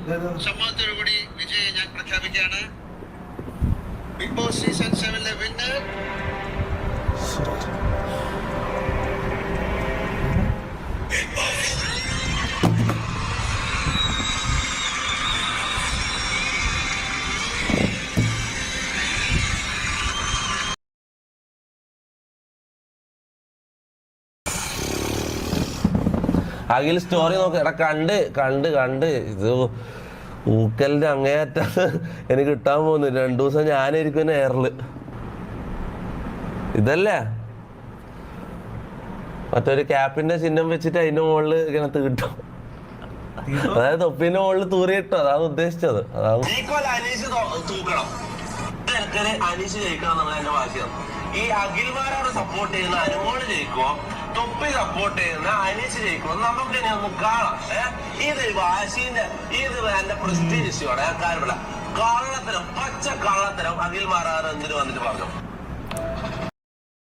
സമ്മതത്തോടുകൂടി വിജയെ ഞാൻ പ്രഖ്യാപിക്കുകയാണ്. Bigg Boss season 7 winner Akhil story നോക്ക്. എടാ കണ്ട് ഇത് ഊക്കലിന്റെ അങ്ങേയറ്റാണ് എനിക്ക് കിട്ടാൻ പോകുന്നത്. 2 ദിവസം ഞാനായിരിക്കും എയറില്. ഇതല്ലേ മറ്റൊരു ക്യാപ്പിന്റെ ചിഹ്നം വെച്ചിട്ട് അതിന്റെ മുകളില് ഇങ്ങനെ തീട്ടും. അതായത് തൊപ്പിന്റെ മുകളിൽ തൂറി കിട്ടും. അതാണ് ഉദ്ദേശിച്ചത്. അതാണ് അനീഷ് ജയിക്കണം എന്നുള്ള എന്റെ വാശിയാണ്. ഈ അഖിൽമാരോട് സപ്പോർട്ട് ചെയ്യുന്ന അനുമോള് ജയിക്കുമോ, തൊപ്പി സപ്പോർട്ട് ചെയ്യുന്ന അനീഷ് ജയിക്കുമോ, നമുക്ക് ഇനി ഒന്ന് കാണാം. ഇത് വാശിന്റെ ഇത് എന്റെ പ്രസ്റ്റീജ് ഇഷ്യൂ ആണ്. ഞാൻ കാര്യമില്ല. കള്ളത്തരം, പച്ച കള്ളത്തരം അഖിൽമാരാണ് എന്തിനു വന്നിട്ട് പറഞ്ഞു.